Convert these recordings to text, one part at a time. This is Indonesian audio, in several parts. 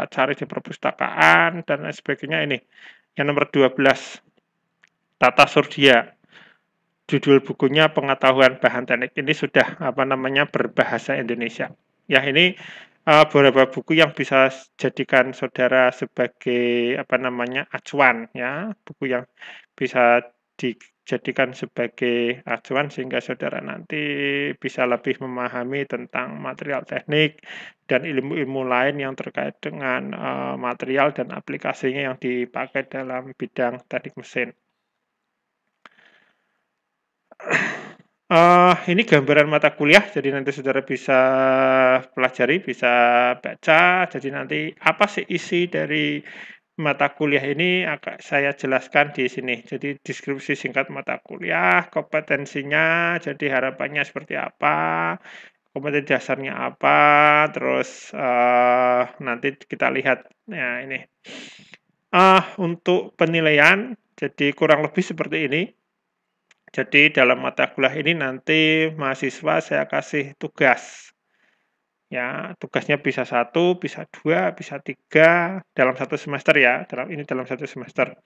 kita cari di perpustakaan dan lain sebagainya ini. Yang nomor 12, Tata Surya. Judul bukunya Pengetahuan Bahan Teknik. Ini sudah berbahasa Indonesia. Ya, ini beberapa buku yang bisa jadikan saudara sebagai acuan ya, buku yang bisa dijadikan sebagai acuan sehingga saudara nanti bisa lebih memahami tentang material teknik dan ilmu-ilmu lain yang terkait dengan material dan aplikasinya yang dipakai dalam bidang teknik mesin. Ini gambaran mata kuliah, jadi nanti saudara bisa pelajari, bisa baca. Jadi nanti apa sih isi dari mata kuliah ini akan saya jelaskan di sini. Jadi deskripsi singkat mata kuliah, kompetensinya, jadi harapannya seperti apa, kompetensi dasarnya apa, terus nanti kita lihat. Ya ini. Untuk penilaian, jadi kurang lebih seperti ini. Jadi dalam mata kuliah ini nanti mahasiswa saya kasih tugas. Ya, tugasnya bisa 1, bisa 2, bisa 3 dalam 1 semester ya, dalam 1 semester.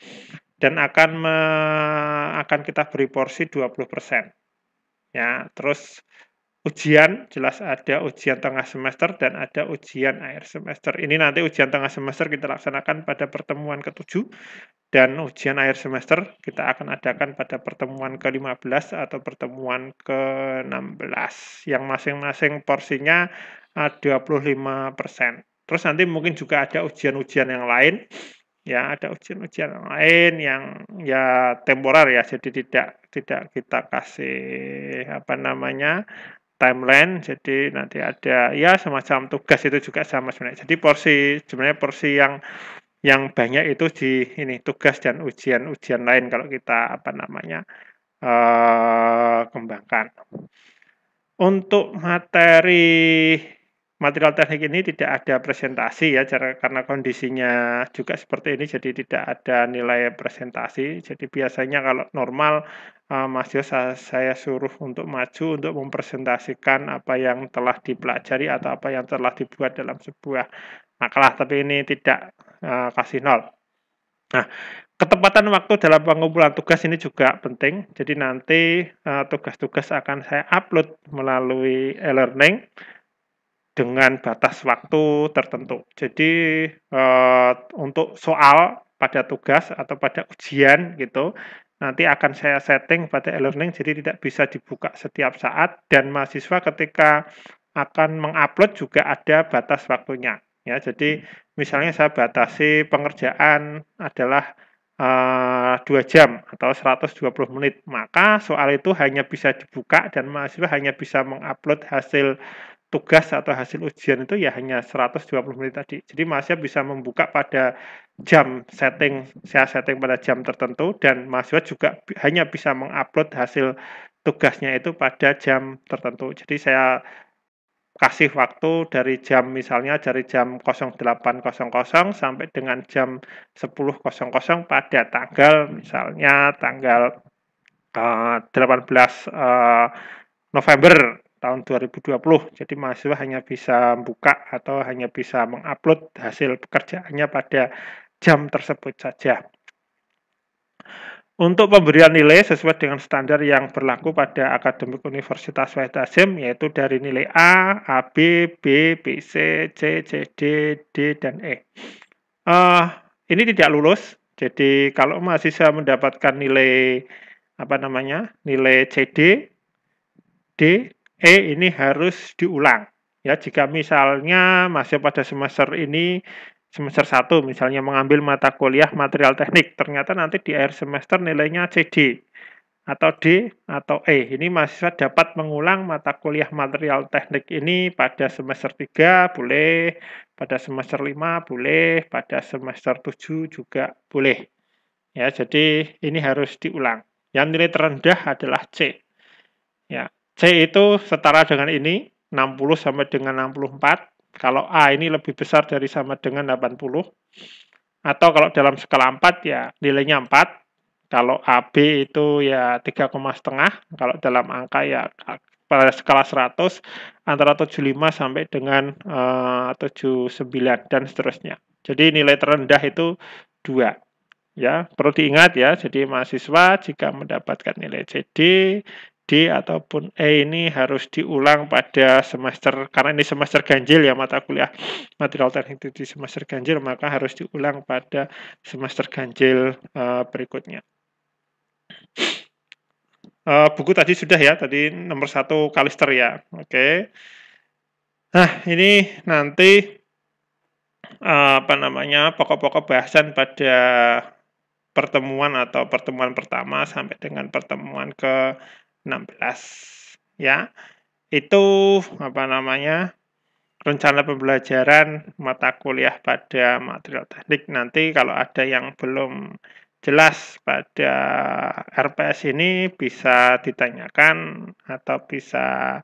Dan akan kita beri porsi 20%. Ya, terus ujian, jelas ada ujian tengah semester dan ada ujian akhir semester. Ini nanti ujian tengah semester kita laksanakan pada pertemuan ke-7 dan ujian akhir semester kita akan adakan pada pertemuan ke-15 atau pertemuan ke-16 yang masing-masing porsinya 25%. Terus nanti mungkin juga ada ujian-ujian yang lain. Ya, ada ujian-ujian yang lain yang ya temporer ya, jadi tidak kita kasih timeline, jadi nanti ada ya semacam tugas itu juga sama sebenarnya. Jadi sebenarnya porsi yang banyak itu di ini tugas dan ujian-ujian lain kalau kita kembangkan. Untuk material teknik ini tidak ada presentasi ya, karena kondisinya juga seperti ini, jadi tidak ada nilai presentasi. Jadi biasanya kalau normal mahasiswa saya suruh untuk maju untuk mempresentasikan apa yang telah dipelajari atau apa yang telah dibuat dalam sebuah makalah, tapi ini tidak kasih 0. Nah, ketepatan waktu dalam pengumpulan tugas ini juga penting. Jadi nanti tugas-tugas akan saya upload melalui e-learning dengan batas waktu tertentu. Jadi untuk soal pada tugas atau pada ujian gitu, nanti akan saya setting pada e-learning jadi tidak bisa dibuka setiap saat dan mahasiswa ketika akan mengupload juga ada batas waktunya. Ya, jadi misalnya saya batasi pengerjaan adalah 2 jam atau 120 menit, maka soal itu hanya bisa dibuka dan mahasiswa hanya bisa mengupload hasil tugas atau hasil ujian itu ya hanya 120 menit tadi. Jadi mahasiswa bisa membuka pada saya setting pada jam tertentu dan mahasiswa juga hanya bisa mengupload hasil tugasnya itu pada jam tertentu. Jadi saya kasih waktu misalnya dari jam 08.00 sampai dengan jam 10.00 pada misalnya tanggal 18 November tahun 2020. Jadi mahasiswa hanya bisa buka atau hanya bisa mengupload hasil pekerjaannya pada jam tersebut saja. Untuk pemberian nilai sesuai dengan standar yang berlaku pada Akademik Universitas Wahid Hasyim, yaitu dari nilai A, B, B, C, C, D, D, dan E. Ini tidak lulus, jadi kalau mahasiswa mendapatkan nilai nilai CD, D, E ini harus diulang. Ya, jika misalnya mahasiswa pada semester 1 misalnya mengambil mata kuliah material teknik, ternyata nanti di akhir semester nilainya CD atau D atau E. Ini mahasiswa dapat mengulang mata kuliah material teknik ini pada semester 3 boleh, pada semester 5 boleh, pada semester 7 juga boleh. Ya, jadi ini harus diulang. Yang nilai terendah adalah C. Ya, C itu setara dengan ini, 60 sampai dengan 64. Kalau A ini lebih besar dari sama dengan 80. Atau kalau dalam skala 4 ya nilainya 4. Kalau AB itu ya 3,5. Kalau dalam angka ya pada skala 100 antara 75 sampai dengan 79 dan seterusnya. Jadi nilai terendah itu 2. Ya, perlu diingat ya, jadi mahasiswa jika mendapatkan nilai CD, D ataupun E ini harus diulang pada semester, karena ini semester ganjil ya, mata kuliah material teknik itu di semester ganjil, maka harus diulang pada semester ganjil berikutnya. Buku tadi sudah ya, tadi nomor 1 Kalister ya, oke. Nah, ini nanti apa namanya, pokok-pokok bahasan pada pertemuan atau pertemuan pertama sampai dengan pertemuan ke-16 ya. Itu apa namanya, rencana pembelajaran mata kuliah pada material teknik. Nanti kalau ada yang belum jelas pada RPS ini bisa ditanyakan atau bisa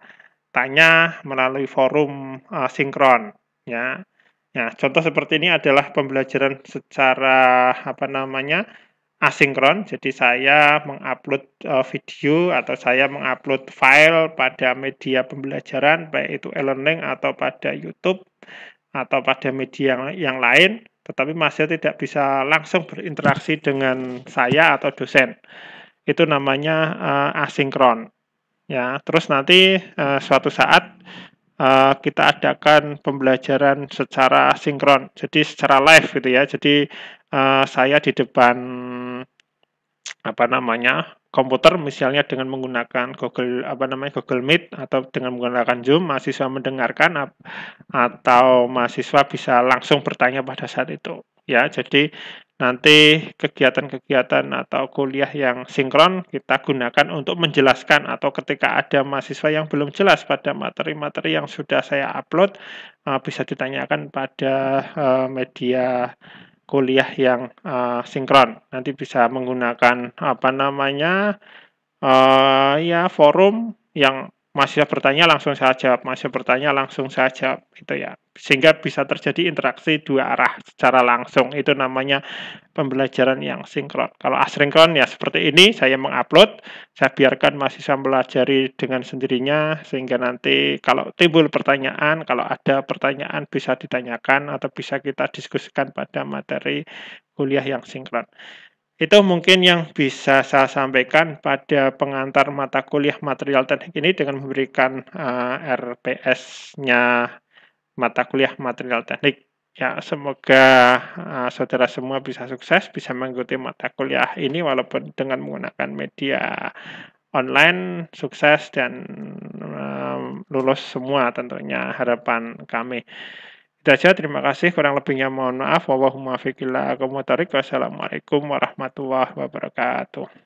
tanya melalui forum sinkron ya. Nah, contoh seperti ini adalah pembelajaran secara apa namanya, asinkron. Jadi saya mengupload video atau saya mengupload file pada media pembelajaran, baik itu e-learning atau pada YouTube atau pada media yang lain, tetapi mahasiswa tidak bisa langsung berinteraksi dengan saya atau dosen. Itu namanya asinkron. Ya, terus nanti suatu saat kita adakan pembelajaran secara sinkron, jadi secara live gitu ya. Jadi saya di depan apa namanya, komputer misalnya dengan menggunakan Google Meet atau dengan menggunakan Zoom, mahasiswa mendengarkan atau mahasiswa bisa langsung bertanya pada saat itu. Ya, jadi nanti kegiatan-kegiatan atau kuliah yang sinkron kita gunakan untuk menjelaskan atau ketika ada mahasiswa yang belum jelas pada materi-materi yang sudah saya upload, bisa ditanyakan pada media kuliah yang sinkron. Nanti bisa menggunakan apa namanya, ya forum yang mahasiswa bertanya langsung saya jawab, mahasiswa bertanya langsung saya jawab, gitu ya. Sehingga bisa terjadi interaksi dua arah secara langsung, itu namanya pembelajaran yang sinkron. Kalau asinkron ya seperti ini, saya mengupload, saya biarkan mahasiswa pelajari dengan sendirinya, sehingga nanti kalau timbul pertanyaan, kalau ada pertanyaan bisa ditanyakan atau bisa kita diskusikan pada materi kuliah yang sinkron. Itu mungkin yang bisa saya sampaikan pada pengantar mata kuliah material teknik ini dengan memberikan RPS-nya mata kuliah material teknik. Ya, semoga saudara semua bisa sukses, bisa mengikuti mata kuliah ini walaupun dengan menggunakan media online, sukses dan lulus semua tentunya harapan kami. Itu aja, terima kasih, kurang lebihnya mohon maaf. Wallahul muwaffiq ila aqwamit thoriq. Wassalamualaikum warahmatullahi wabarakatuh.